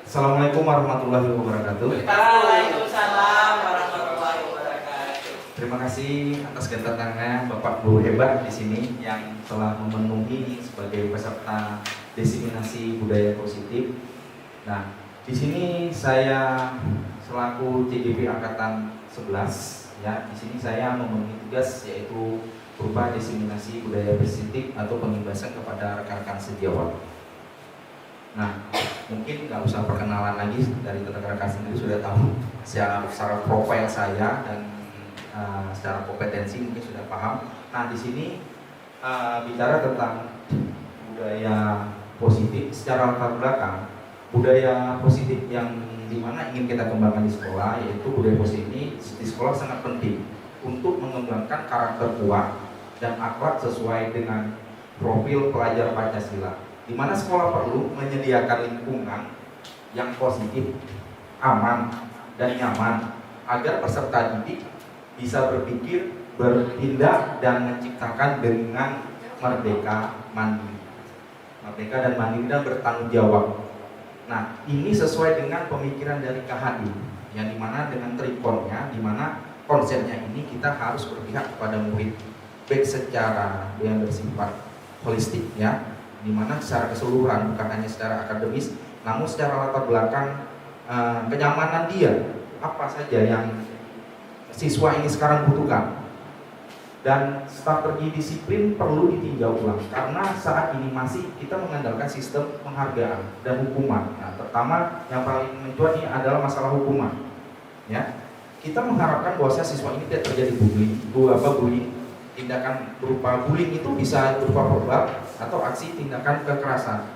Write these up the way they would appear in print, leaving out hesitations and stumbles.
Assalamualaikum warahmatullahi wabarakatuh. Waalaikumsalam warahmatullahi wabarakatuh. Terima kasih atas kedatangannya Bapak Guru hebat di sini yang telah memenuhi sebagai peserta diseminasi budaya positif. Nah, di sini saya selaku CGP angkatan 11 ya, di sini saya memenuhi tugas yaitu berupa diseminasi budaya positif atau pengibasan kepada rekan-rekan sejawat. Nah, mungkin nggak usah perkenalan lagi, dari rekan-rekan sendiri sudah tahu secara profil saya dan secara kompetensi mungkin sudah paham. Nah, di sini bicara tentang budaya positif secara latar belakang. Budaya positif yang dimana ingin kita kembangkan di sekolah, yaitu budaya positif ini di sekolah sangat penting untuk mengembangkan karakter kuat dan akhlak sesuai dengan profil pelajar Pancasila, di mana sekolah perlu menyediakan lingkungan yang positif, aman, dan nyaman agar peserta didik bisa berpikir, bertindak, dan menciptakan dengan merdeka, mandiri, dan bertanggung jawab. Nah, ini sesuai dengan pemikiran dari KHD, yang dimana dengan trikonnya, dimana konsepnya ini kita harus berpihak kepada murid, baik secara yang bersifat holistik ya, dimana secara keseluruhan bukan hanya secara akademis, namun secara latar belakang kenyamanan dia, apa saja yang siswa ini sekarang butuhkan. Dan strategi disiplin perlu ditinjau ulang karena saat ini masih kita mengandalkan sistem penghargaan dan hukuman. Nah, pertama yang paling mencuat ini adalah masalah hukuman. Ya, kita mengharapkan bahwa siswa ini tidak terjadi bullying. Tindakan berupa bullying itu bisa berupa verbal atau aksi tindakan kekerasan.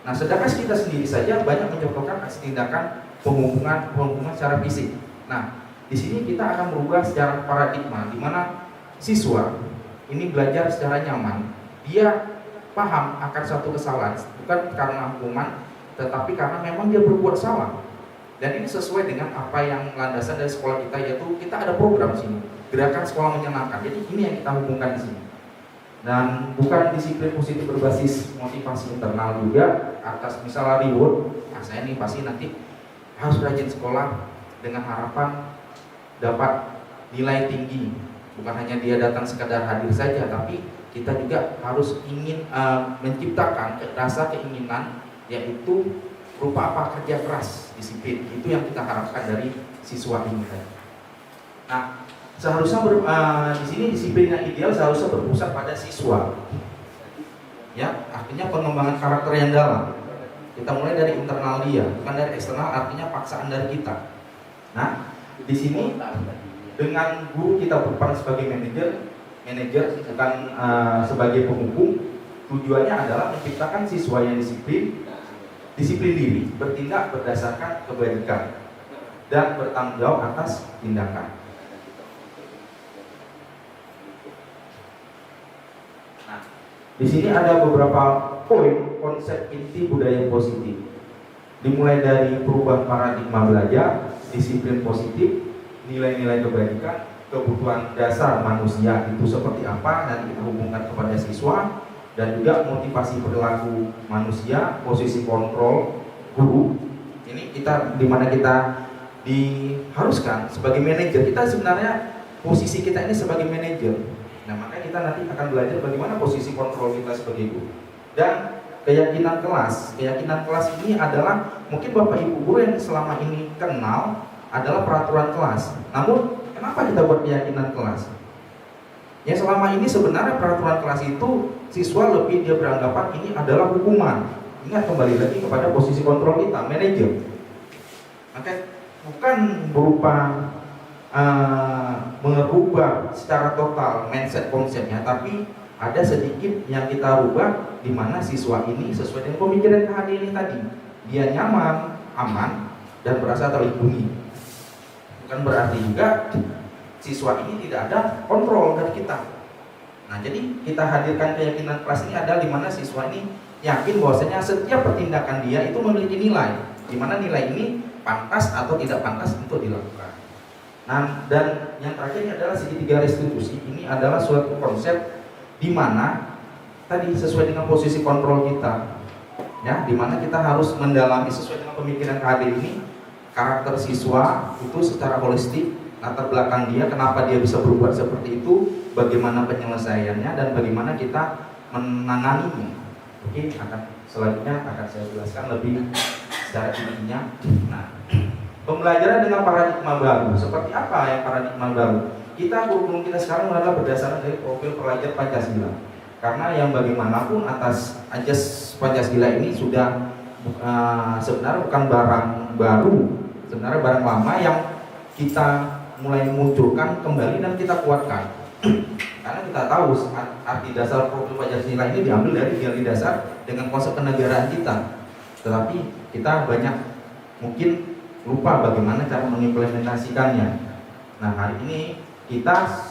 Nah, sedangkan kita sendiri saja banyak mencontohkan aksi tindakan penghukuman secara fisik. Nah, di sini kita akan merubah secara paradigma, di mana siswa ini belajar secara nyaman, dia paham akan suatu kesalahan bukan karena hukuman, tetapi karena memang dia berbuat salah. Dan ini sesuai dengan apa yang landasan dari sekolah kita, yaitu kita ada program sini, gerakan sekolah menyenangkan. Jadi ini yang kita hubungkan di sini. Dan bukan disiplin positif berbasis motivasi internal juga atas misalnya reward. Nah, saya nih pasti nanti harus rajin sekolah dengan harapan dapat nilai tinggi. Bukan hanya dia datang sekadar hadir saja, tapi kita juga harus ingin menciptakan rasa keinginan, yaitu berupa apa? Kerja keras, disiplin. Itu yang kita harapkan dari siswa ini. Nah, seharusnya di sini disiplin yang ideal seharusnya berpusat pada siswa. Ya, artinya pengembangan karakter yang dalam. Kita mulai dari internal dia, bukan dari eksternal, artinya paksaan dari kita. Nah, di sini dengan guru kita berperan sebagai manajer bukan sebagai penghukum. Tujuannya adalah menciptakan siswa yang disiplin diri, bertindak berdasarkan kebajikan, dan bertanggung jawab atas tindakan. Nah, di sini ada beberapa poin konsep inti budaya positif. Dimulai dari perubahan paradigma belajar, disiplin positif, nilai-nilai kebajikan, kebutuhan dasar manusia itu seperti apa, nanti kita hubungkan kepada siswa, dan juga motivasi perilaku manusia, posisi kontrol guru. Ini kita dimana kita diharuskan sebagai manajer. Kita sebenarnya posisi kita ini sebagai manajer. Nah, maka kita nanti akan belajar bagaimana posisi kontrol kita sebagai guru. Dan keyakinan kelas ini adalah mungkin Bapak Ibu guru yang selama ini kenal adalah peraturan kelas. Namun kenapa kita buat keyakinan kelas? Ya, selama ini sebenarnya peraturan kelas itu siswa lebih dia beranggapan ini adalah hukuman. Ingat kembali lagi kepada posisi kontrol kita, manajer. Maka bukan berupa merubah secara total mindset konsepnya, tapi ada sedikit yang kita rubah di mana siswa ini sesuai dengan pemikiran KHD ini tadi. Dia nyaman, aman, dan merasa terlindungi. Bukan berarti juga siswa ini tidak ada kontrol dari kita. Nah, jadi kita hadirkan keyakinan kelas ini adalah di mana siswa ini yakin bahwasanya setiap pertindakan dia itu memiliki nilai, di mana nilai ini pantas atau tidak pantas untuk dilakukan. Nah, dan yang terakhir ini adalah segitiga restitusi. Ini adalah suatu konsep di mana tadi sesuai dengan posisi kontrol kita. ya, dimana kita harus mendalami sesuai dengan pemikiran KHD ini karakter siswa itu secara holistik, latar belakang dia, kenapa dia bisa berbuat seperti itu, bagaimana penyelesaiannya, dan bagaimana kita menanganinya. Oke, selanjutnya akan saya jelaskan lebih secara intinya. Nah, pembelajaran dengan paradigma baru, seperti apa yang paradigma baru? Kurikulum kita sekarang adalah berdasarkan dari profil pelajar Pancasila. Karena yang bagaimanapun atas ajas Pancasila ini sudah sebenarnya bukan barang baru, sebenarnya barang lama yang kita mulai munculkan kembali dan kita kuatkan. Karena kita tahu arti dasar profil Pancasila ini diambil dari teori dasar dengan konsep kenegaraan kita. Tetapi kita banyak mungkin lupa bagaimana cara mengimplementasikannya. Nah, hari ini kita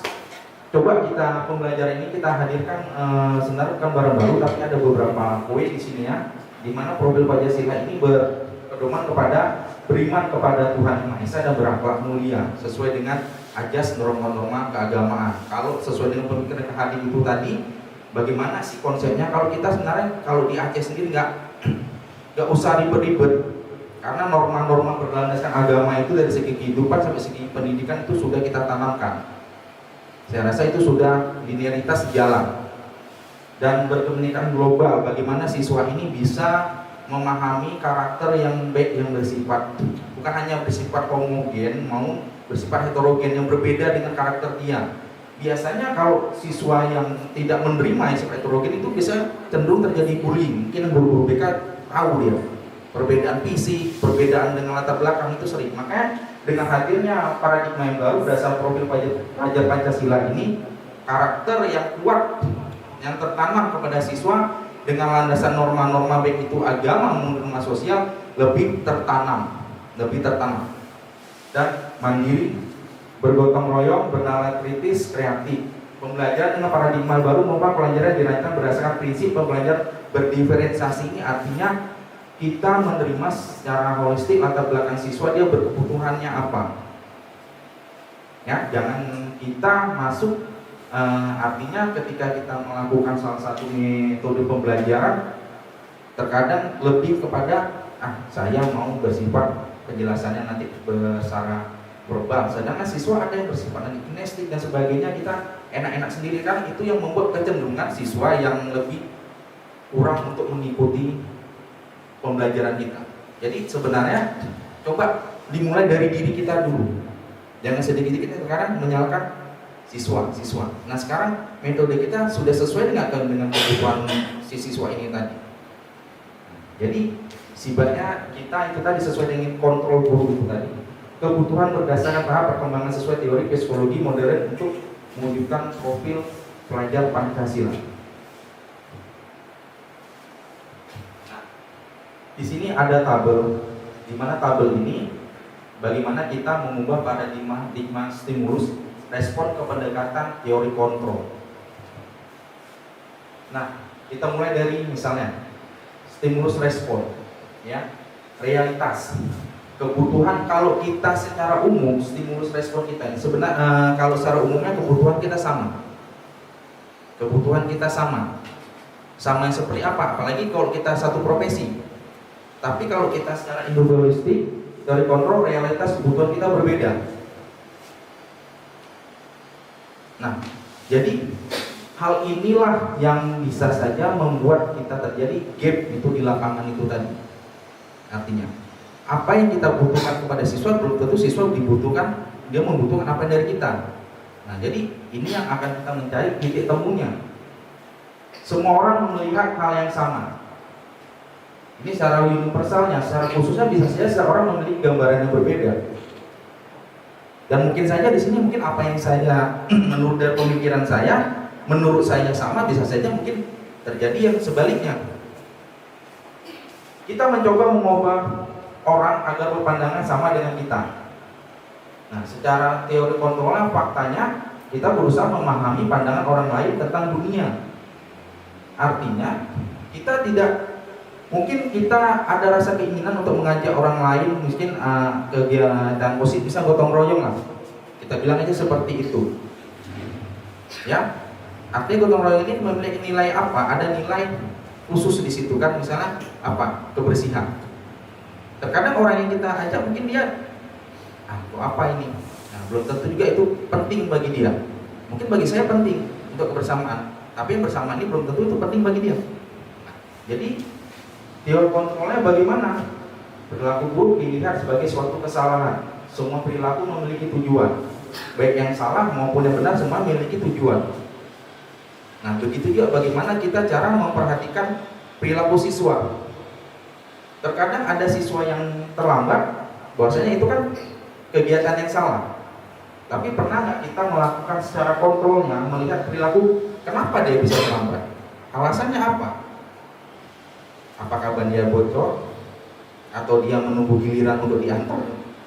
pembelajaran ini kita hadirkan sebenarnya bukan barang baru, tapi ada beberapa poin di sini ya, di mana profil Pancasila ini berpedoman kepada beriman kepada Tuhan Yang Maha Esa dan berakhlak mulia sesuai dengan ajas norma-norma keagamaan. Kalau sesuai dengan pemikiran KHD itu tadi, bagaimana sih konsepnya? Kalau kita sebenarnya kalau di Aceh sendiri nggak usah ribet-ribet, karena norma-norma berlandaskan agama itu dari segi kehidupan sampai segi pendidikan itu sudah kita tanamkan. Saya rasa itu sudah linearitas jalan. Dan berkomunikasi global, bagaimana siswa ini bisa memahami karakter yang baik, yang bersifat bukan hanya bersifat homogen, mau bersifat heterogen yang berbeda dengan karakter dia. Biasanya kalau siswa yang tidak menerima yang sifat heterogen itu bisa cenderung terjadi bullying. Mungkin guru-guru BK tahu dia perbedaan fisik, perbedaan dengan latar belakang itu sering. Makanya dengan hadirnya paradigma yang baru dasar profil pelajar Pancasila ini, karakter yang kuat yang tertanam kepada siswa dengan landasan norma-norma baik itu agama maupun norma sosial lebih tertanam dan mandiri, bergotong royong, bernalar kritis, kreatif. Pembelajaran dengan paradigma baru merupakan pelajaran dirancang berdasarkan prinsip pembelajaran berdiferensiasi. Ini artinya kita menerima secara holistik latar belakang siswa, dia berkebutuhannya apa. Ya, jangan kita masuk artinya ketika kita melakukan salah satu metode pembelajaran terkadang lebih kepada saya mau bersifat penjelasannya nanti secara verbal, sedangkan siswa ada yang bersifat nanti kinestik dan sebagainya, kita enak-enak sendiri, kan itu yang membuat kecenderungan siswa yang lebih kurang untuk mengikuti pembelajaran kita. Jadi sebenarnya coba dimulai dari diri kita dulu. Jangan sedikit-sedikit kita sekarang menyalahkan siswa. Nah, sekarang metode kita sudah sesuai dengan kebutuhan si siswa ini tadi. Jadi sifatnya kita itu tadi sesuai dengan kontrol guru itu tadi. Kebutuhan berdasarkan tahap perkembangan sesuai teori psikologi modern untuk mewujudkan profil pelajar Pancasila. Di sini ada tabel, di mana tabel ini bagaimana kita mengubah paradigma stimulus respon ke pendekatan teori kontrol. Nah, kita mulai dari misalnya stimulus respon, ya, realitas, kebutuhan. Kalau kita secara umum stimulus respon kita sebenarnya kalau secara umumnya kebutuhan kita sama. Sama yang seperti apa? Apalagi kalau kita satu profesi. Tapi kalau kita secara individualistik dari kontrol realitas kebutuhan kita berbeda. Nah, jadi hal inilah yang bisa saja membuat kita terjadi gap itu di lapangan itu tadi. Artinya, apa yang kita butuhkan kepada siswa belum tentu siswa dia membutuhkan apa dari kita. Nah, jadi ini yang akan kita mencari titik temunya. Semua orang melihat hal yang sama. Ini secara universalnya, secara khususnya bisa saja seorang memiliki gambaran yang berbeda. Dan mungkin saja di sini mungkin apa yang saya menurut dari pemikiran saya, menurut saya sama, bisa saja mungkin terjadi yang sebaliknya. Kita mencoba mengubah orang agar berpandangan sama dengan kita. Nah, secara teori kontrolnya, faktanya kita berusaha memahami pandangan orang lain tentang dunia. Artinya kita tidak mungkin kita ada rasa keinginan untuk mengajak orang lain mungkin kegiatan positif, bisa gotong royong lah. Kita bilang aja seperti itu. Ya, artinya gotong royong ini memiliki nilai apa? Ada nilai khusus di situ kan, misalnya apa, kebersihan. Terkadang orang yang kita ajak mungkin dia kok apa ini, nah, belum tentu juga itu penting bagi dia. Mungkin bagi saya penting untuk kebersamaan, tapi yang bersamaan ini belum tentu itu penting bagi dia. Nah, jadi teori kontrolnya bagaimana? Perilaku buruk dilihat sebagai suatu kesalahan. Semua perilaku memiliki tujuan, baik yang salah maupun yang benar semua memiliki tujuan. Nah, begitu juga bagaimana kita cara memperhatikan perilaku siswa. Terkadang ada siswa yang terlambat, bahwasanya itu kan kegiatan yang salah. Tapi pernah nggak kita melakukan secara kontrolnya, melihat perilaku kenapa dia bisa terlambat? Alasannya apa? Apakah ban dia bocor? Atau dia menunggu giliran untuk diantar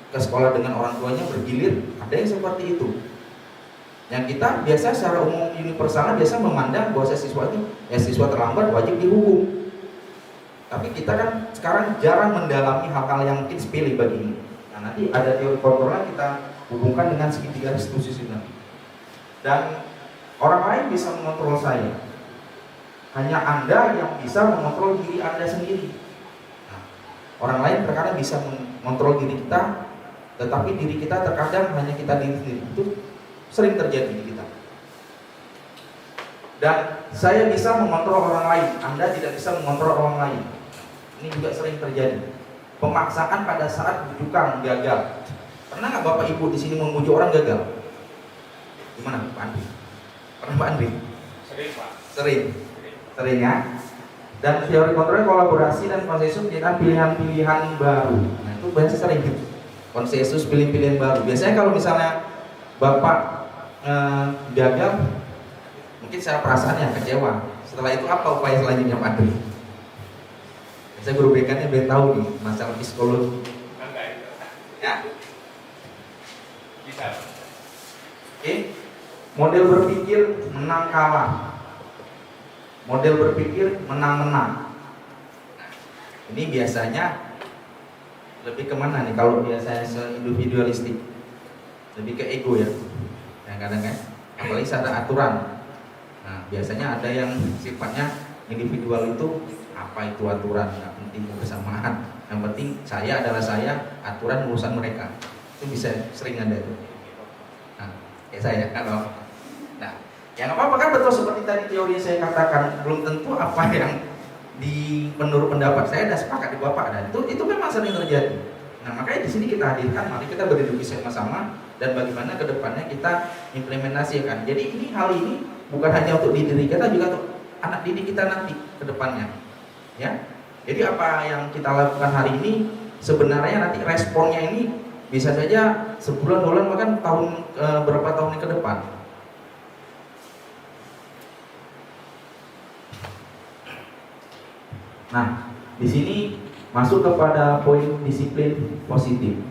ke sekolah dengan orang tuanya bergilir? Ada yang seperti itu. Yang kita biasa secara umum universal biasa memandang bahwa siswa itu siswa terlambat wajib dihukum. Tapi kita kan sekarang jarang mendalami hal-hal yang mungkin sepele bagi ini. Nah, nanti ada teori kontrolnya kita hubungkan dengan segitiga restitusi tadi. Dan orang lain bisa mengontrol saya. Hanya Anda yang bisa mengontrol diri Anda sendiri. Nah, orang lain terkadang bisa mengontrol diri kita, tetapi diri kita terkadang hanya kita diri sendiri. Itu sering terjadi di kita. Dan saya bisa mengontrol orang lain, Anda tidak bisa mengontrol orang lain. Ini juga sering terjadi. Pemaksaan pada saat bujukan gagal. Pernah nggak Bapak Ibu di sini membujuk orang gagal? Gimana Pak Andri? Pernah Pak Andri? Sering Pak. Sering ya. Dan teori kontrolnya kolaborasi dan konsensus dengan pilihan-pilihan baru. Nah, itu biasanya sering gitu. Konsensus pilihan-pilihan baru. Biasanya kalau misalnya Bapak gagal, mungkin secara perasaannya kecewa. Setelah itu apa upaya selanjutnya Pak Andri? Saya guru BK-nya biar tahu nih masalah psikologi. Enggak itu. Ya. Bisa. Oke. Model berpikir menang kalah. Model berpikir menang-menang. Nah, ini biasanya lebih kemana nih kalau biasanya se-individualistik? Lebih ke ego ya. Kadang-kadang kan, apalagi ada aturan. Nah, biasanya ada yang sifatnya individual itu apa itu aturan, nggak penting kebersamaan. Yang penting saya adalah saya, aturan urusan mereka. Itu bisa sering ada itu. Nah, kayak saya kalau. Nah, yang apa-apa kan betul seperti tadi teori yang saya katakan, belum tentu apa yang menurut pendapat saya dan sepakat di Bapak dan itu memang sering terjadi. Nah, makanya di sini kita hadirkan, mari kita berdiskusi sama-sama dan bagaimana kedepannya kita implementasikan. Jadi hal ini bukan hanya untuk diri kita, juga untuk anak didik kita nanti kedepannya. Ya, jadi apa yang kita lakukan hari ini sebenarnya nanti responnya ini bisa saja sebulan, 2 bulan, bahkan berapa tahun ke depan. Nah, di sini masuk kepada poin disiplin positif.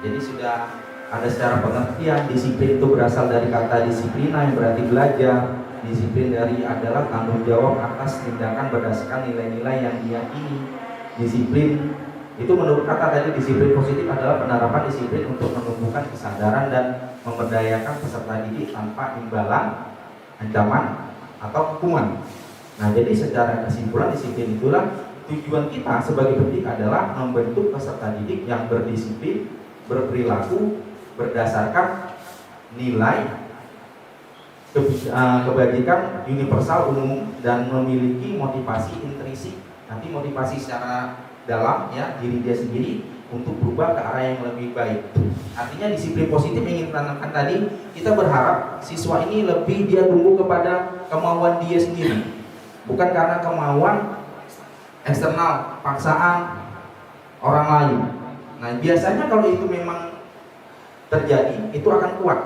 Jadi sudah ada secara pengertian disiplin itu berasal dari kata disiplina yang berarti belajar. Disiplin dari adalah tanggung jawab atas tindakan berdasarkan nilai-nilai yang diyakini. Disiplin itu menurut kata tadi, disiplin positif adalah penerapan disiplin untuk menumbuhkan kesadaran dan memberdayakan peserta didik tanpa imbalan, ancaman, atau hukuman. Nah, jadi secara kesimpulan disiplin itulah tujuan kita sebagai pendidik adalah membentuk peserta didik yang berdisiplin, berperilaku berdasarkan nilai kebajikan universal umum dan memiliki motivasi intrinsik. Nanti motivasi secara dalam ya diri dia sendiri untuk berubah ke arah yang lebih baik. Artinya disiplin positif yang ingin ditanamkan tadi, kita berharap siswa ini lebih dia tumbuh kepada kemauan dia sendiri, bukan karena kemauan eksternal, paksaan orang lain. Nah, biasanya kalau itu memang terjadi, itu akan kuat.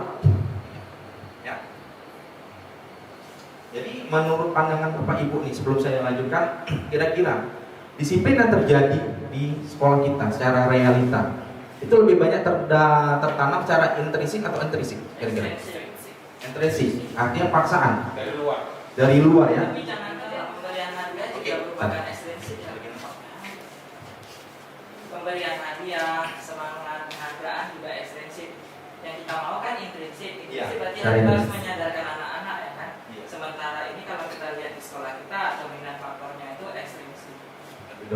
Jadi menurut pandangan Bapak Ibu nih, sebelum saya lanjutkan, kira-kira disiplin yang terjadi di sekolah kita secara realita itu lebih banyak tertanam secara intrinsik atau intrinsik? Kira-kira? Intrinsik, artinya paksaan dari luar ya. Tapi jangan pemberian hadiah juga merupakan ekstrinsik ya. Pemberian hadiah, semangat penghargaan juga ekstrinsik. Yang kita mau kan intrinsik. Ya, Berarti dari harus intrinsik. menyadarkan anak-anak ya kan. Ya. Sementara ini kalau kita lihat di sekolah kita dominan faktornya itu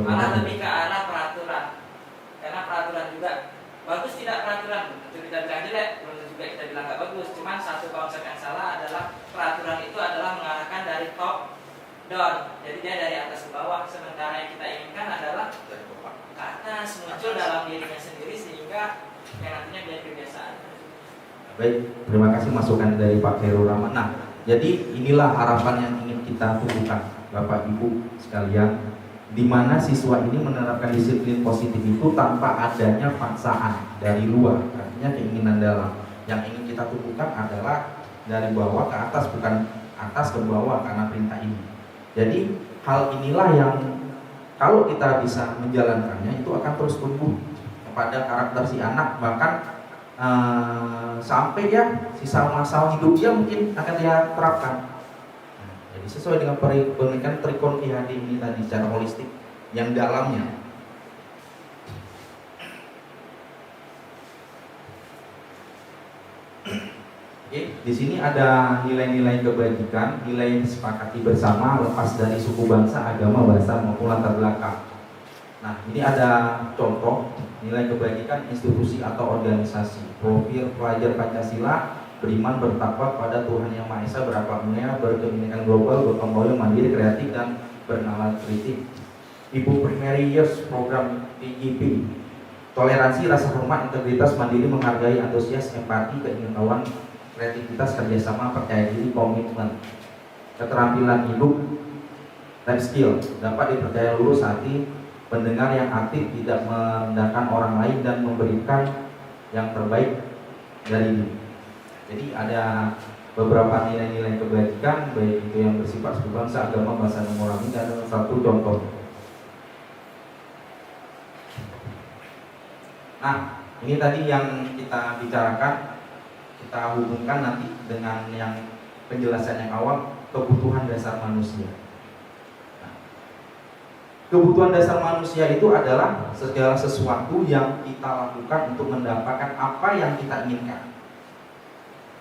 malah lebih ke arah peraturan. Karena peraturan juga bagus tidak peraturan, tentu kita bilang jelek, belum juga kita bilang nggak bagus. Cuman satu konsep yang salah adalah peraturan itu adalah mengarahkan dari top down, jadi dia dari atas ke bawah. Sementara yang kita inginkan adalah Dari Bapak. ke atas, muncul dalam dirinya sendiri sehingga yang nantinya menjadi kebiasaan. Baik, terima kasih masukan dari Pak Khairul Rahman. Nah, jadi inilah harapan yang ingin kita tumbuhkan, Bapak Ibu sekalian, di mana siswa ini menerapkan disiplin positif itu tanpa adanya paksaan dari luar, artinya keinginan dalam. Yang ingin kita tumbuhkan adalah dari bawah ke atas, bukan atas ke bawah karena perintah ini. Jadi hal inilah yang kalau kita bisa menjalankannya itu akan terus tumbuh kepada karakter si anak, bahkan sampai ya sisa masa hidup dia mungkin akan dia terapkan. Jadi sesuai dengan pemikiran Trikon IHD ini tadi secara holistik yang dalamnya. Oke, di sini ada nilai-nilai kebajikan, nilai yang disepakati bersama lepas dari suku bangsa, agama, bahasa maupun latar belakang. Nah, ini ada contoh nilai kebajikan institusi atau organisasi. Profil pelajar Pancasila: beriman, bertakwa pada Tuhan Yang Maha Esa, berakhlak mulia, berkebinekaan global, gotong royong, mandiri, kreatif, dan bernalar kritik. Ibu Primarius program PGP: toleransi, rasa hormat, integritas, mandiri, menghargai, antusias, empati, keingintahuan, kreativitas, kerjasama, percaya diri, komitmen. Keterampilan hidup, life skill: dapat dipercaya lurus hati, pendengar yang aktif, tidak merendahkan orang lain, dan memberikan yang terbaik dari diri. Jadi ada beberapa nilai-nilai kebajikan, baik itu yang bersifat suku bangsa, agama, bahasa, dan moral. Ini adalah satu contoh. Nah, ini tadi yang kita bicarakan, kita hubungkan nanti dengan yang penjelasan yang awal, kebutuhan dasar manusia. Nah, kebutuhan dasar manusia itu adalah segala sesuatu yang kita lakukan untuk mendapatkan apa yang kita inginkan.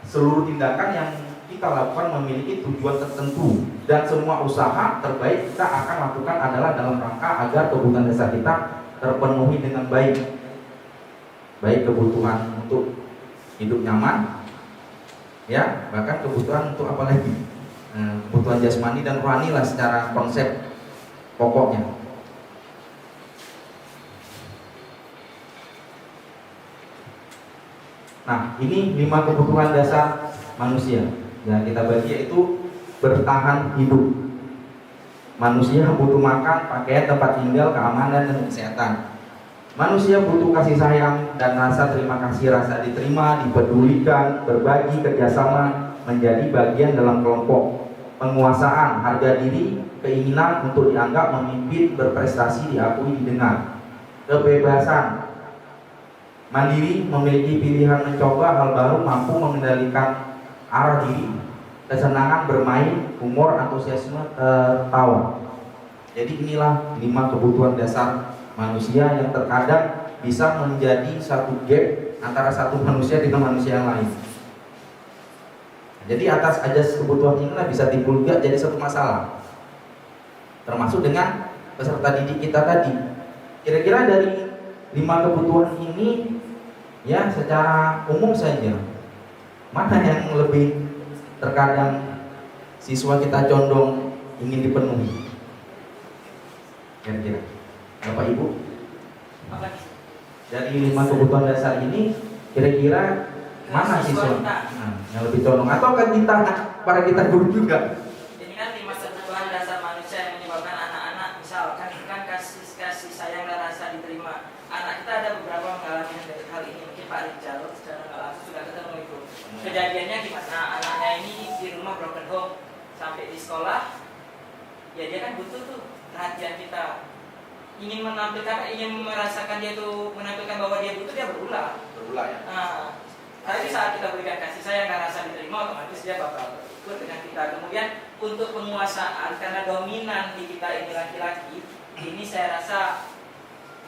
Seluruh tindakan yang kita lakukan memiliki tujuan tertentu, dan semua usaha terbaik kita akan lakukan adalah dalam rangka agar kebutuhan dasar kita terpenuhi dengan baik. Baik kebutuhan untuk hidup nyaman, ya, bahkan kebutuhan untuk apa lagi? Kebutuhan jasmani dan rohani lah secara konsep pokoknya. Nah, ini 5 kebutuhan dasar manusia yang kita bagi, yaitu bertahan hidup. Manusia butuh makan, pakaian, tempat tinggal, keamanan, dan kesehatan. Manusia butuh kasih sayang dan rasa terima kasih, rasa diterima, dipedulikan, berbagi, kerjasama, menjadi bagian dalam kelompok. Penguasaan, harga diri, keinginan untuk dianggap, memimpin, berprestasi, diakui, didengar. Kebebasan, mandiri, memiliki pilihan mencoba hal baru, mampu mengendalikan arah diri. Kesenangan, bermain, humor, antusiasme, tertawa. Jadi inilah 5 kebutuhan dasar manusia yang terkadang bisa menjadi satu gap antara satu manusia dengan manusia yang lain. Jadi atas ajas kebutuhan inilah bisa timbul juga jadi satu masalah, termasuk dengan peserta didik kita tadi. Kira-kira dari 5 kebutuhan ini, ya secara umum saja, mana yang lebih terkadang siswa kita condong ingin dipenuhi? Kira-kira Bapak Ibu, dari 5 kebutuhan dasar ini kira-kira mana siswa yang lebih condong, atau kan kita, para kita guru juga? Ini kan 5 kebutuhan dasar manusia yang menyebabkan anak-anak, misalkan kan kasih sayang dan rasa diterima. Anak kita ada beberapa mengalami hal ini. Mungkin Pak Rijal secara nggak langsung sudah ketemu itu. Kejadiannya gimana? Anaknya ini di rumah broken home, sampai di sekolah, ya dia kan butuh tuh perhatian kita. Ingin menampilkan, ingin merasakan dia tuh menampilkan bahwa dia butuh, dia berulah ya. Nah, tapi saat kita berikan kasih sayang dan rasa diterima, otomatis dia bakal ikut dengan kita. Kemudian untuk penguasaan, karena dominan di kita ini laki-laki, ini saya rasa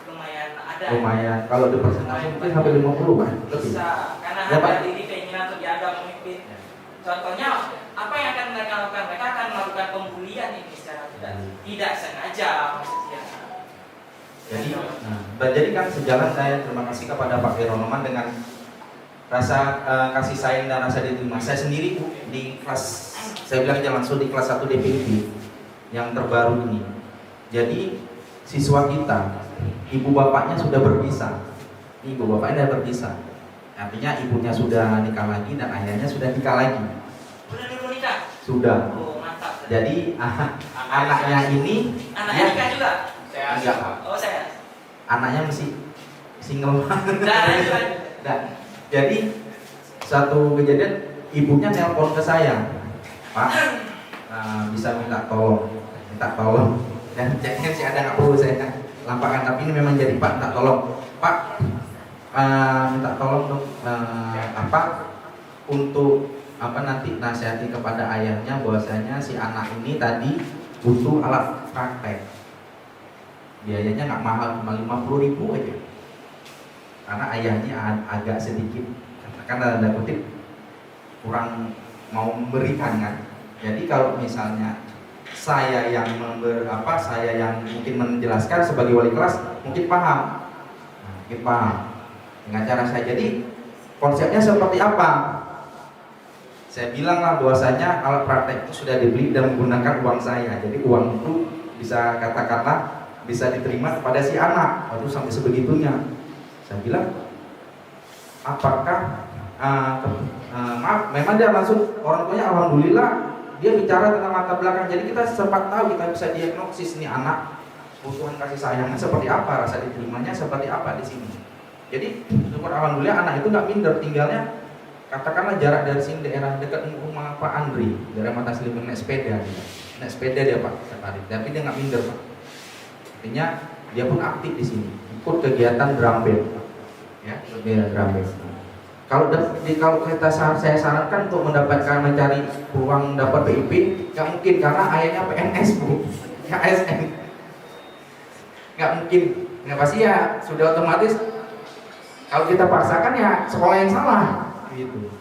lumayan ada. Lumayan, kalau di persentase mungkin sampai 50 kan? Bisa, karena Ya, Pak. ada diri keinginan untuk dianggap memimpin. Contohnya, apa yang akan mereka lakukan? Mereka akan melakukan pembulian ini secara tidak sengaja maksudnya. Jadi kan sejalan saya terima kasih kepada Pak Heronoman dengan rasa kasih sayang dan rasa diterima. Saya sendiri Bu di kelas, saya bilang aja langsung di kelas 1 DPIP yang terbaru ini. Jadi siswa kita, ibu bapaknya sudah berpisah. Ibu bapaknya sudah berpisah. Artinya ibunya sudah nikah lagi dan ayahnya sudah nikah lagi. Udah dulu nikah? Sudah. Oh, mantap. Jadi anaknya ini anaknya nikah juga? Saya enggak. Oh, saya. Anaknya masih single. Nah, jadi satu kejadian ibunya nelpon ke saya, Pak, bisa minta tolong. Dan ceknya sih ada nggak perlu saya lampahkan, tapi ini memang jadi Pak, minta tolong, Pak, minta tolong dong untuk nanti nasihati kepada ayahnya bahwasanya si anak ini tadi butuh alat praktek. Biayanya nggak mahal, cuma 50.000 aja. Karena ayahnya agak sedikit, karena tanda kutip kurang mau memberikan kan. Jadi kalau misalnya saya yang mungkin menjelaskan sebagai wali kelas mungkin paham, dengan cara saya. Jadi konsepnya seperti apa? Saya bilang lah bahwasanya alat praktek itu sudah dibeli dan menggunakan uang saya. Jadi uang itu bisa katakanlah bisa diterima kepada si anak. Waduh, sampai sebegitunya. Saya bilang, apakah maaf, memang dia langsung orang tuanya alhamdulillah dia bicara tentang latar belakang. Jadi kita sempat tahu, kita bisa diagnosis nih anak kebutuhan kasih sayangnya seperti apa, rasa diterimanya seperti apa di sini. Jadi syukur alhamdulillah anak itu nggak minder, tinggalnya katakanlah jarak dari sini daerah dekat rumah Pak Andri, daerah Mata Seliman, naik sepeda dia Pak setiap hari, tapi dia nggak minder Pak. Artinya dia pun aktif di sini, ikut kegiatan drum band, ya, kegiatan drum band. Kalau saya sarankan untuk mencari peluang dapat PIP, nggak mungkin karena ayahnya PNS Bu, ya ASN, nggak mungkin. Nggak pasti ya sudah otomatis. Kalau kita paksakan ya sekolah yang salah, gitu.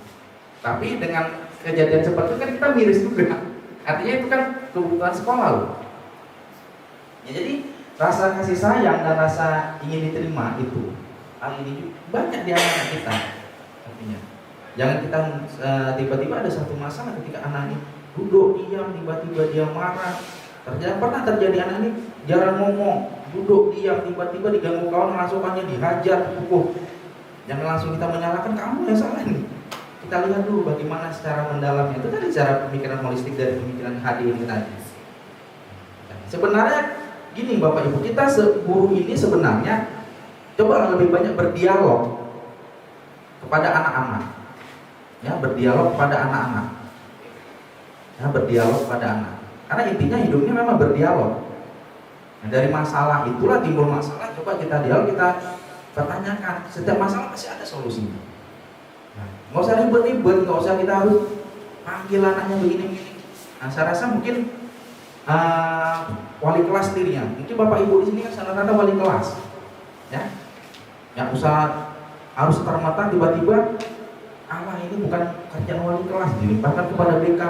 Tapi dengan kejadian seperti itu kan kita miris juga. Artinya itu kan kebutuhan sekolah loh. Ya, jadi rasa kasih sayang dan rasa ingin diterima itu hal ini banyak di anak kita. Artinya jangan kita tiba-tiba ada satu masalah ketika anak ini duduk diam, tiba-tiba dia marah. Pernah terjadi anak ini jarang ngomong, duduk diam, tiba-tiba diganggu kawan, langsung dihajar, dipukul. Jangan langsung kita menyalahkan kamu yang salah nih. Kita lihat dulu bagaimana secara mendalamnya. Itu tadi cara pemikiran holistik dari pemikiran HD ini tadi. Sebenarnya gini Bapak Ibu, kita guru ini sebenarnya coba lebih banyak berdialog kepada anak-anak. Ya, berdialog kepada anak-anak. Ya, berdialog kepada anak. Karena intinya hidupnya memang berdialog. Nah, dari masalah itulah timbul masalah. Coba kita dialog, kita pertanyakan. Setiap masalah pasti ada solusinya. Nah, nggak usah ribet-ribet, nggak usah kita harus panggil anaknya begini-begini. Nah, saya rasa mungkin wali kelas dirinya. Mungkin Bapak Ibu di sini kan rata-rata wali kelas, ya. Yang usah harus termata tiba-tiba, ini bukan kerjaan wali kelas, dilimpahkan kepada BK.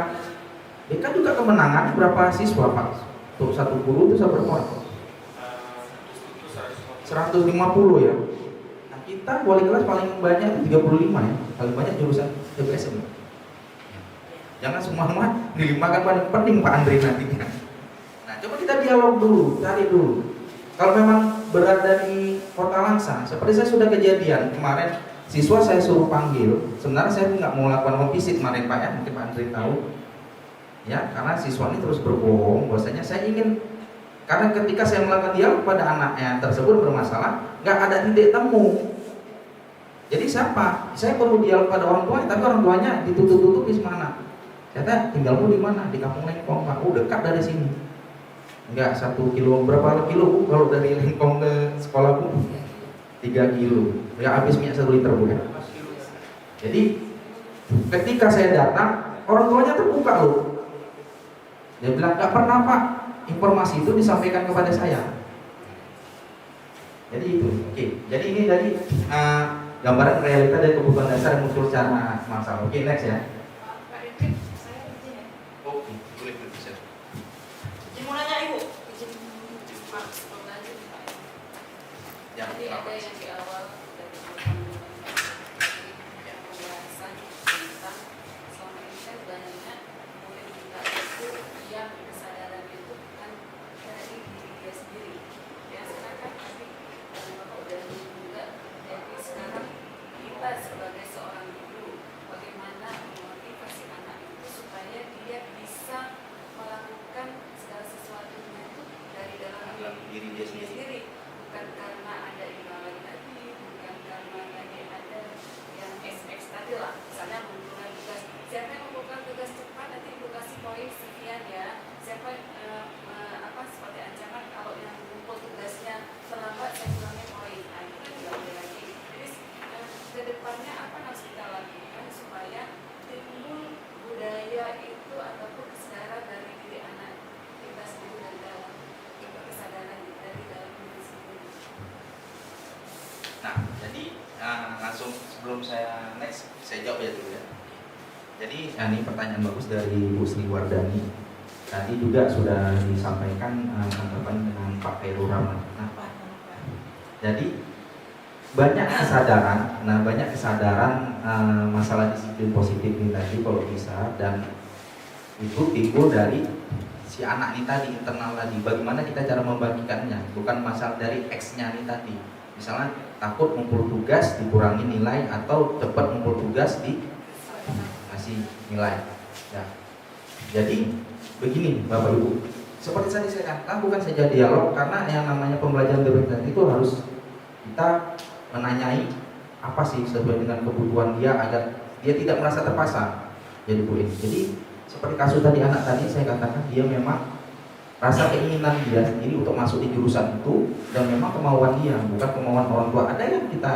BK juga kemenangan berapa siswa Pak? Untuk satu guru itu berapa? 150 ya. Nah, kita wali kelas paling banyak 35 ya, paling banyak jurusan TPSM. Jangan semua dilimpahkan pada penting Pak Andri nantinya. Nah, coba kita dialog dulu, cari dulu. Kalau memang berada di Kota Langsa, seperti saya sudah kejadian kemarin, siswa saya suruh panggil. Sebenarnya saya nggak mau melakukan home visit kemarin Pak ya, mungkin Pak Andri tahu. Ya, karena siswa ini terus berbohong bahwasanya saya ingin, karena ketika saya melakukan dialog pada anaknya tersebut bermasalah, nggak ada titik temu. Jadi siapa? Saya perlu dialog pada orang tua, tapi orang tuanya ditutup-tutupi semana. Saya tinggalmu di mana? Di Kampung Lengkong Pak. Dekat dari sini. Enggak 1 kilo, berapa kilo Bu kalau dari Lengkong ke sekolah Bu? 3 kilo. Ya habis minyak 1 liter Bu ya. Jadi ketika saya datang, orang tuanya terbuka loh. Dia bilang, nggak pernah Pak, informasi itu disampaikan kepada saya. Jadi itu, oke. Jadi ini dari gambaran realita dari kebutuhan dasar yang muncul secara massal. Oke, next ya. Pak Ridrik, saya izin ya. Oke, boleh bisa. Izin mau nanya Ibu. Izin Pak, lanjut Pak. misalnya mengumpulkan tugas. Siapa yang mengumpulkan tugas cepat nanti dikasih poin sekian ya. Siapa seperti ancaman kalau yang mengumpul tugasnya terlambat saya kurangi poin. Nah itu kan tidak boleh lagi. Jadi kedepannya apa yang harus kita lakukan supaya timbul budaya itu ataupun kesadaran dari diri anak kita sendiri dan dalam kesadaran dari dalam diri sendiri. Nah, jadi langsung sebelum saya next, saya jawab ya dulu ya. Jadi ini pertanyaan bagus dari Bu Sri Wardani. Tadi juga sudah disampaikan tanggapan dengan Pak Khairul Rahman. Nah, jadi banyak kesadaran masalah disiplin positif ini tadi kalau bisa, dan itu timbul dari si anak ini tadi, internal tadi. Bagaimana kita cara membagikannya, bukan masalah dari X-nya ini tadi. Misalnya takut ngumpul tugas dikurangi nilai, atau cepat ngumpul tugas dikasih nilai. Ya. Jadi begini Bapak Ibu, seperti tadi saya katakan bukan saja dialog, karena yang namanya pembelajaran berorientasi itu harus kita menanyai apa sih sesuai dengan kebutuhan dia agar dia tidak merasa terpaksa. Jadi Bu, jadi seperti kasus tadi anak tadi saya katakan dia memang rasa keinginan dia sendiri untuk masuk di jurusan itu, dan memang kemauan dia, bukan kemauan orang tua. Ada yang kita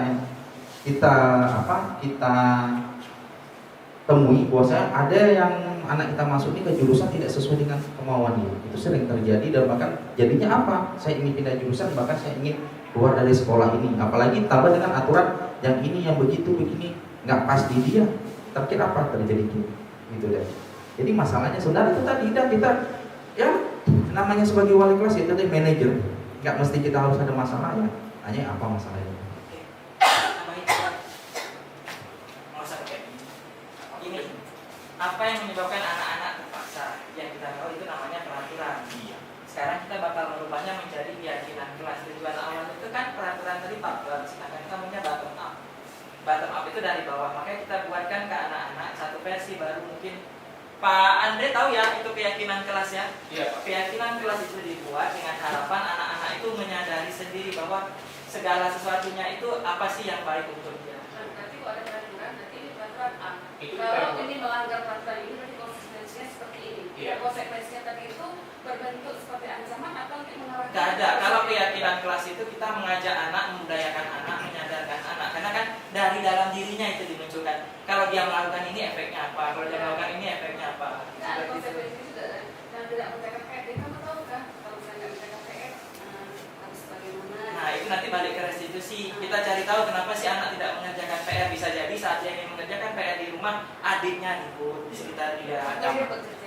temui bahwasanya ada yang anak kita masuk ini ke jurusan tidak sesuai dengan kemauan dia. Itu sering terjadi, dan bahkan jadinya apa? Saya ingin pindah jurusan, bahkan saya ingin keluar dari sekolah ini. Apalagi tambah dengan aturan yang ini, yang begitu, begini, nggak pas di dia. Terkira apa terjadi gitu deh. Jadi masalahnya sebenarnya itu tadi, dan kita ya namanya sebagai wali kelas itu tadi manajer, nggak mesti kita harus ada masalah ya. Hanya apa masalahnya? Apa yang menyebabkan anak-anak terpaksa? Yang kita tahu itu namanya peraturan. Sekarang kita bakal merubahnya menjadi keyakinan kelas. Tujuan awal itu kan peraturan tadi top down, sedangkan kita punya bottom up. Bottom up itu dari bawah. Makanya kita buatkan ke anak-anak satu versi baru. Mungkin Pak Andre tahu ya itu keyakinan kelas ya? Iya Pak. Keyakinan kelas itu dibuat dengan harapan anak-anak itu menyadari sendiri bahwa segala sesuatunya itu apa sih yang baik untuk dia. Nanti kalau ada peraturan, nanti ini peraturan A. Itu Kalau kita- ini melanggar peraturan ini, berarti konsekuensinya seperti ini. Iya. Konsekuensinya tadi itu berbentuk seperti ancaman atau untuk mengarahkan? Gak ada. Kalau keyakinan kelas itu kita mengajak anak, membudayakan anak, menyadarkan anak. Karena kan dari dalam dirinya itu dimunculkan. Kalau dia melakukan ini efeknya apa? Kalau dia melakukan ini efeknya apa? Nah, ada konsekuensi juga kan? Dan tidak menjaga PR. Dia kamu tahu kan? Kalau saya nggak menjaga PR, harus bagaimana? Nah itu nanti balik ke restitusi. Kita cari tahu kenapa si anak tidak mengerjakan PR. Bisa jadi saat dia ingin mengerjakan PR di rumah, adiknya ribut di sekitar dia.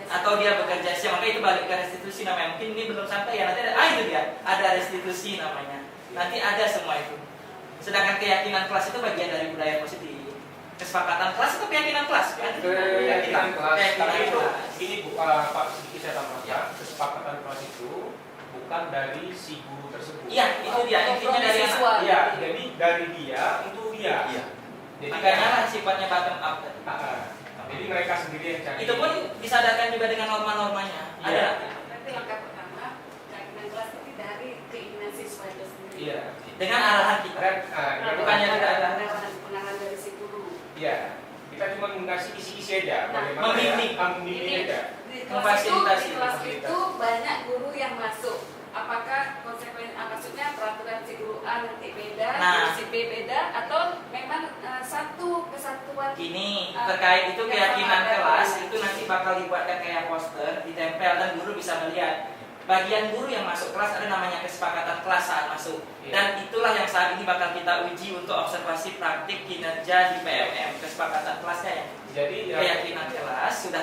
Atau dia bekerja siang. Maka itu balik ke restitusi namanya. Mungkin ini belum sampai ya. Nanti ada, itu dia. Ada restitusi namanya. Nanti ada semua itu. Sedangkan keyakinan kelas itu bagian dari budaya positif. Kesepakatan kelas itu keyakinan kelas kan? Keyakinan kelas. Keyakinan Tapi itu kelas. ini Pak sedikit saya tambahkan. Ya. Kesepakatan kelas itu bukan dari si guru tersebut. Iya, itu dia. Intinya dari anak. Iya, jadi dari dia untuk dia. Iya. Jadi Makanya lah sifatnya bottom up tadi. jadi mereka sendiri yang cari. Itu pun disadarkan juga dengan norma-normanya. Iya. Ada. Berarti langkah pertama, keyakinan kelas itu dari keinginan siswa itu sendiri. Iya. Dengan arahan kita. Dan bukannya tidak ada. Pengarah dari si guru. Iya. Kita cuma ngasih isi-isi aja. Nah, Bagaimana membimbing. membimbing aja. Di Memfasilitasi. kelas itu banyak guru yang masuk. Apakah konsekuensi, maksudnya peraturan si guru A nanti beda, Nah. si B beda, atau memang satu kesatuan? Gini, terkait itu yang keyakinan sama ada kelas dengan- itu nanti bakal dibuatkan kayak poster, ditempel dan guru bisa melihat. Bagian guru yang masuk kelas ada namanya kesepakatan kelas saat masuk. Iya. Dan itulah yang saat ini bakal kita uji untuk observasi praktik kinerja di PMM. Kesepakatan kelasnya ya. Jadi Keyakinan kelas sudah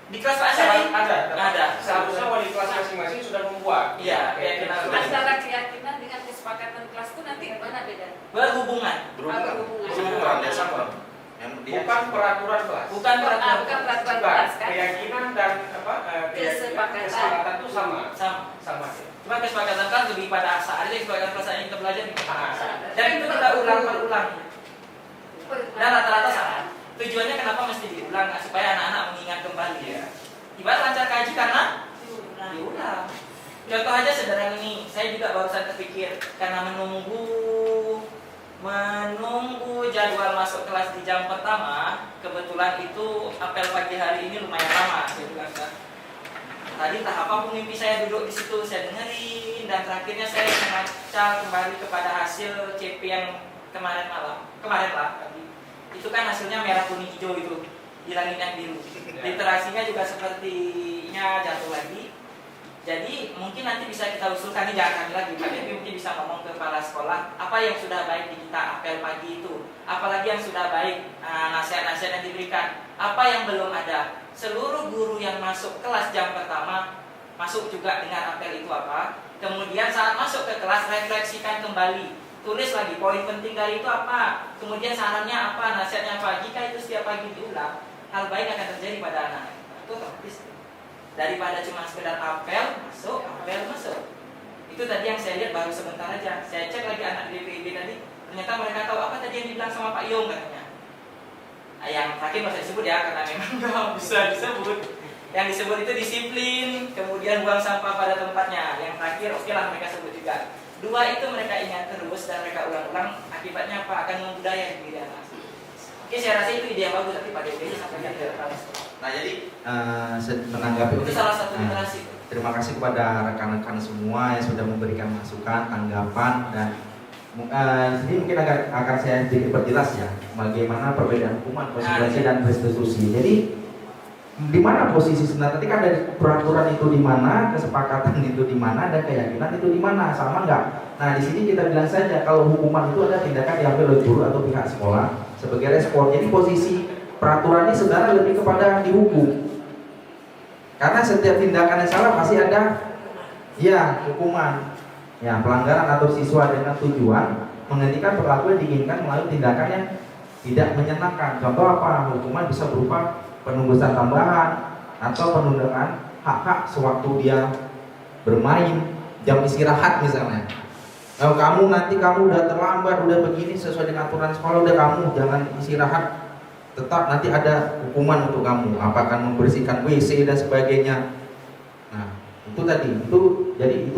di kelas Pak Asari ada. Seharusnya wali kelas masing-masing sudah membuat. Iya, keyakinan kelas. Antara keyakinan dengan kesepakatan kelas itu nanti mana beda? Berhubungan. Berhubungan desa Pak. Yang dia Bukan peraturan kelas. Bukan peraturan. Bukan peraturan Bukan. kelas kan? Keyakinan dan kesepakatan itu sama. Sama. Ya. Cuma kesepakatan kelas lebih pada asa. Ada yang kesepakatan kelas yang kita belajar di Asa. dan itu kita ulang. Dan rata-rata sama. Tujuannya kenapa mesti diulang? Supaya anak-anak mengingat kembali ya. Ibarat lancar kaji karena diulang. Contoh aja sederhana ini, saya juga barusan terpikir karena menunggu jadwal masuk kelas di jam pertama, kebetulan itu apel pagi hari ini lumayan lama, saya bilang kan. Tadi entah apa pun mimpi saya duduk di situ, saya dengerin, dan terakhirnya saya mengaca kembali kepada hasil CP yang kemarin lah tadi. Itu kan hasilnya merah kuning hijau itu, di langit yang biru. Literasinya juga sepertinya jatuh lagi. Jadi mungkin nanti bisa kita usulkan, ini jangan kami lagi, tapi mungkin bisa ngomong ke kepala sekolah apa yang sudah baik di kita apel pagi itu, apalagi yang sudah baik, nasihat-nasihat yang diberikan, apa yang belum ada. Seluruh guru yang masuk kelas jam pertama masuk juga dengan apel itu apa, kemudian saat masuk ke kelas refleksikan kembali, tulis lagi poin penting dari itu apa, kemudian sarannya apa, nasihatnya apa. Jika itu setiap pagi diulang, hal baik akan terjadi pada anak. Itu otomatis. Daripada cuma sekedar apel masuk. Itu tadi yang saya lihat baru sebentar aja. Saya cek lagi anak di DPIB tadi, ternyata mereka tahu apa tadi yang dibilang sama Pak Yong katanya. Yang terakhir nggak usah disebut ya, karena memang nggak bisa disebut. Yang disebut itu disiplin, kemudian buang sampah pada tempatnya. Yang terakhir oke lah mereka sebut juga. Dua itu mereka ingat terus dan mereka ulang-ulang. Akibatnya apa? Akan membudaya diri anak. Oke, saya rasa itu ide yang bagus, tapi Pak DPIB sampaikan ke kepala sekolah. Nah, jadi menanggapi Itu salah satu literasi. terima kasih kepada rekan-rekan semua yang sudah memberikan masukan, tanggapan, dan ini mungkin akan saya sedikit perjelas ya bagaimana perbedaan hukuman, konsekuensi, dan restitusi. Jadi di mana posisi sebenarnya? Ketika ada peraturan itu di mana, kesepakatan itu di mana, dan keyakinan itu di mana, sama nggak? Nah, di sini kita bilang saja kalau hukuman itu ada tindakan diambil oleh guru atau pihak sekolah sebagai respon. Jadi posisi peraturan ini sebenarnya lebih kepada dihukum. Karena setiap tindakan yang salah pasti ada ya hukuman. Ya, pelanggaran atau siswa dengan tujuan menghentikan perlakuan yang diinginkan melalui tindakan yang tidak menyenangkan. Contoh apa? Hukuman bisa berupa penunggusan tambahan atau penundaan hak-hak sewaktu dia bermain, jam istirahat misalnya. Kalau kamu udah terlambat, udah begini sesuai dengan aturan sekolah, udah kamu jangan istirahat, tetap nanti ada hukuman untuk kamu, apakah membersihkan WC dan sebagainya. Nah, itu tadi, jadi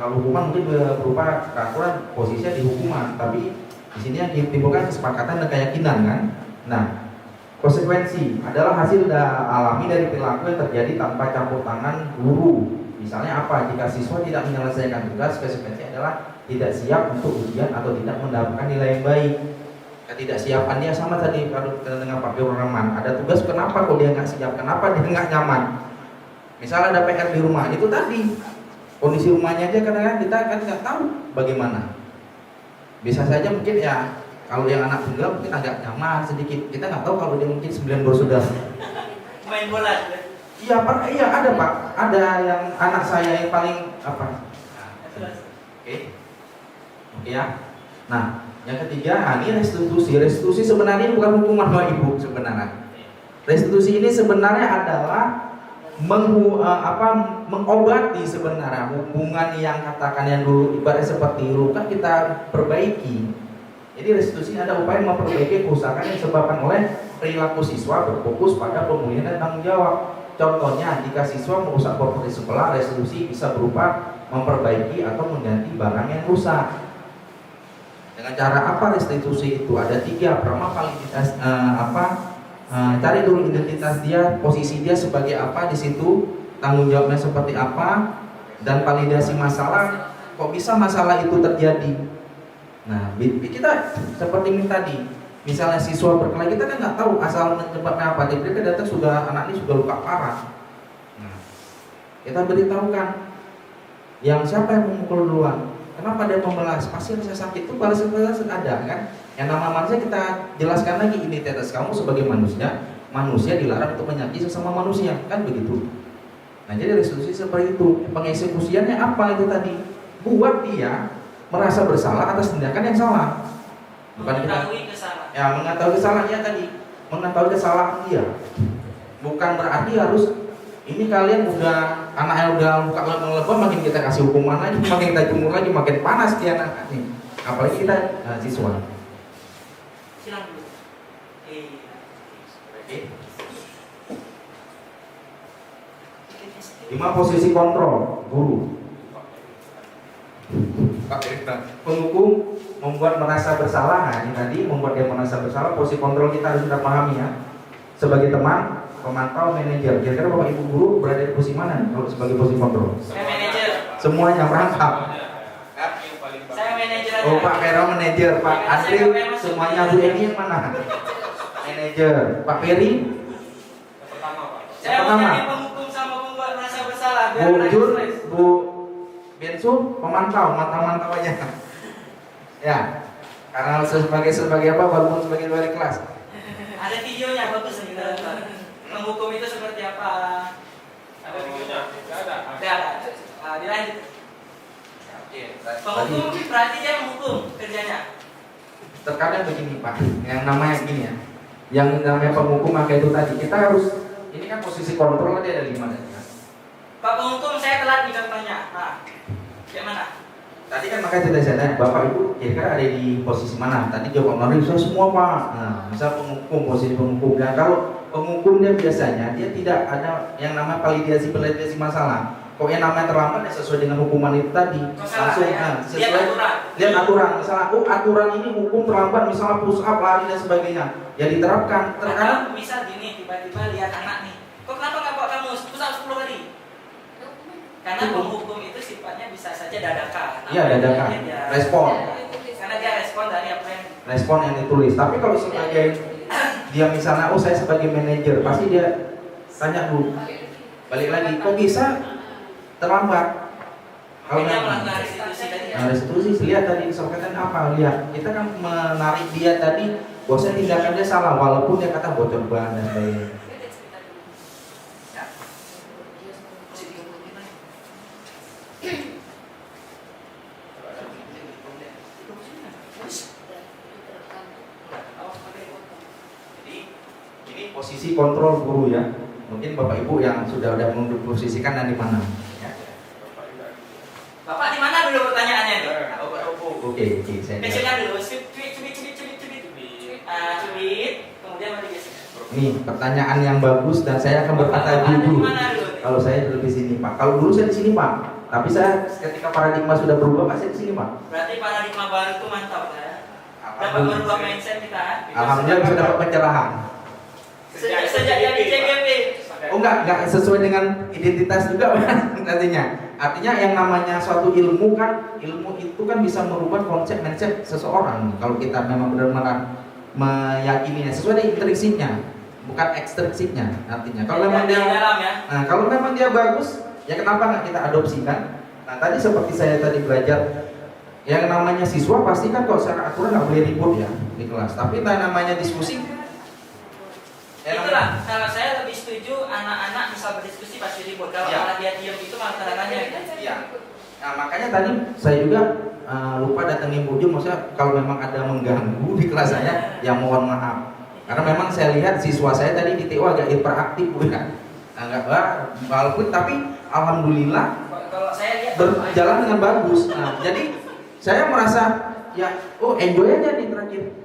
kalau hukuman mungkin berupa peraturan, posisinya di hukuman, tapi di sini yang ditimbulkan kesepakatan dan keyakinan kan. Nah, konsekuensi adalah hasil alami dari perilaku yang terjadi tanpa campur tangan guru. Misalnya apa? Jika siswa tidak menyelesaikan tugas, konsekuensi adalah tidak siap untuk ujian atau tidak mendapatkan nilai yang baik. Ketidaksiapan dia sama tadi kalau dengan Pak Rahman, ada tugas, kenapa kok dia nggak siap, kenapa dia nggak nyaman. Misalnya ada PR di rumah, itu tadi kondisi rumahnya aja kadang-kadang kita kan nggak tahu bagaimana. Bisa saja mungkin ya kalau yang anak tunggal mungkin agak nyaman sedikit, kita nggak tahu kalau dia mungkin 9 bersaudara. Main bola. Iya Pak, iya ada Pak, ada yang anak saya yang paling apa? Oke ya. Nah, yang ketiga, ini restitusi. Restitusi sebenarnya bukan hukuman Bapak Ibu sebenarnya. Restitusi ini sebenarnya adalah mengobati sebenarnya hubungan yang katakan yang dulu ibarat seperti luka kita perbaiki. Jadi restitusi ada upaya memperbaiki kerusakan yang disebabkan oleh perilaku siswa berfokus pada pemulihan dan tanggung jawab. Contohnya, jika siswa merusak properti sekolah, restitusi bisa berupa memperbaiki atau mengganti barang yang rusak. Dengan cara apa restitusi itu? Ada 3. Pertama, validitas cari dulu identitas dia, posisi dia sebagai apa di situ, tanggung jawabnya seperti apa, dan validasi masalah. Kok bisa masalah itu terjadi? Nah, kita seperti ini tadi. Misalnya siswa berkelahi, kita kan nggak tahu asal penyebabnya apa. Jadi kita datang anak ini sudah luka parah. Nah, kita beritahukan yang siapa yang memukul duluan. Kenapa dia membalas? Pasti rasa sakit itu balas ada kan? Yang nama manusia kita jelaskan lagi, identitas kamu sebagai manusia dilarang untuk menyakiti sesama manusia, kan begitu. Nah, jadi restitusi seperti itu. Pengeksekusiannya apa itu tadi? Buat dia merasa bersalah atas tindakan yang salah. Bukan Mengetahui kesalahan. Ya, mengetahui kesalahannya tadi, mengetahui kesalahan dia. Bukan berarti harus ini kalian udah anaknya udah buka lebam makin kita kasih hukuman lagi, makin kita jemur lagi, makin panas dia anak ini. Apalagi kita siswa. Silang dulu. Oke. 5 posisi kontrol guru. Pak Ferry bilang, penghukum membuat merasa bersalah. Nah, ini tadi membuat dia merasa bersalah. Posisi kontrol kita harus kita pahami ya. Sebagai teman, pemantau, manajer. Kira-kira Bapak Ibu guru berada di posisi mana nih kalau sebagai posisi kontrol? Saya manajer. Semuanya merangkap. Yang paling bagus. Saya manajer aja. Oh, Pak Vero manajer, Pak Ya, Andri saya memang semuanya Bu manajer. Eni yang mana? Manajer. Pak Ferry, Yang pertama Pak. Saya pertama. mau jadi penghukum sama pembuat merasa bersalah. Biar Bu mereka Jun, stres. Bu Bensu, pemantau, mantau-mantau aja. Ya, karena sebagai apa? Walaupun sebagai wali kelas. Ada videonya bagus nih kita tonton. Penghukum itu seperti apa? Ada videonya? Tidak ada. Ada. Dilanjut. Oke, Penghukum berarti dia menghukum kerjanya. terkadang begini Pak, yang namanya gini ya, yang namanya penghukum maka itu tadi kita harus, ini kan posisi kontrol dia ada 5 tadi ya. Pak penghukum saya telat nih contohnya. Nah, gimana? Tadi kan makanya sudah saya tanya, Bapak Ibu kira-kira ada di posisi mana? Tadi jawab Nori, saya semua Pak. Nah, misal penghukum, posisi penghukum. Dan kalau penghukum dia biasanya dia tidak ada yang namanya validasi masalah. Kok yang namanya terlambat ya sesuai dengan hukuman itu tadi. Masalah, Langsung ya. sesuai Lihat aturan. Misalnya, oh aturan ini hukum terlambat, misalnya push up, lari dan sebagainya. Ya diterapkan. Terkadang Karena misal gini, tiba-tiba lihat anak nih. Kok kenapa nggak bawa kamu pusat 10 kali? Karena penghukum itu sifatnya bisa saja dadakan. Iya, dadakan. Dia- Respon. Karena dia respon dari apa yang respon yang ditulis. Tapi kalau sebagai dia misalnya, oh saya sebagai manajer, pasti dia tanya dulu, balik lagi, kok bisa terlambat? Kalau dia memang melakukan restitusi tadi ya. nah, restitusi, lihat tadi kesepakatan apa? Lihat, kita kan menarik dia tadi, bahwasanya tindakan dia salah, walaupun dia kata bocor ban dan sebagainya. Jadi ini posisi kontrol guru ya. Mungkin Bapak Ibu yang sudah posisikan dan di mana? Ya. Bapak di mana dulu pertanyaannya nih? Oke, saya jawab. Kecilnya dulu, cubit. Cubit, kemudian mari geser. Ini pertanyaan yang bagus dan saya akan berkata Bapak ada di jujur. mana dulu? Kalau saya dulu di sini Pak. Kalau dulu saya di sini Pak. Tapi saya ketika paradigma sudah berubah, Pak, saya di sini Pak. Berarti paradigma baru itu mantap ya. Dapat Alhamdulillah. merubah mindset kita. Alhamdulillah bisa dapat pencerahan. Sejak jadi CGP. Oh enggak sesuai dengan identitas juga nantinya. Artinya yang namanya suatu ilmu kan, ilmu itu kan bisa merubah konsep mindset seseorang. Kalau kita memang benar-benar meyakininya sesuai dengan intrinsiknya, bukan ekstrinsiknya. Artinya kalau memang Di dia, dalam ya. nah kalau memang dia bagus, ya kenapa nggak kita adopsikan? Nah tadi seperti saya tadi belajar, yang namanya siswa pasti kan kalau secara aturan nggak boleh ribut ya di kelas. Tapi namanya diskusi, Itulah, kalau saya lebih setuju anak-anak bisa berdiskusi pasti ribut. Kalau Ya. malah dia diam itu malah tanda-tanya. Iya. Nah makanya tadi saya juga lupa datengin Bu Jum, maksudnya kalau memang ada mengganggu di kelas saya, ya mohon maaf. Karena memang saya lihat siswa saya tadi di TO agak hiperaktif Bu ya. Nah, enggak, walaupun tapi alhamdulillah Kalau saya lihat berjalan dengan bagus. Nah, jadi saya merasa ya, oh enjoy aja nih terakhir.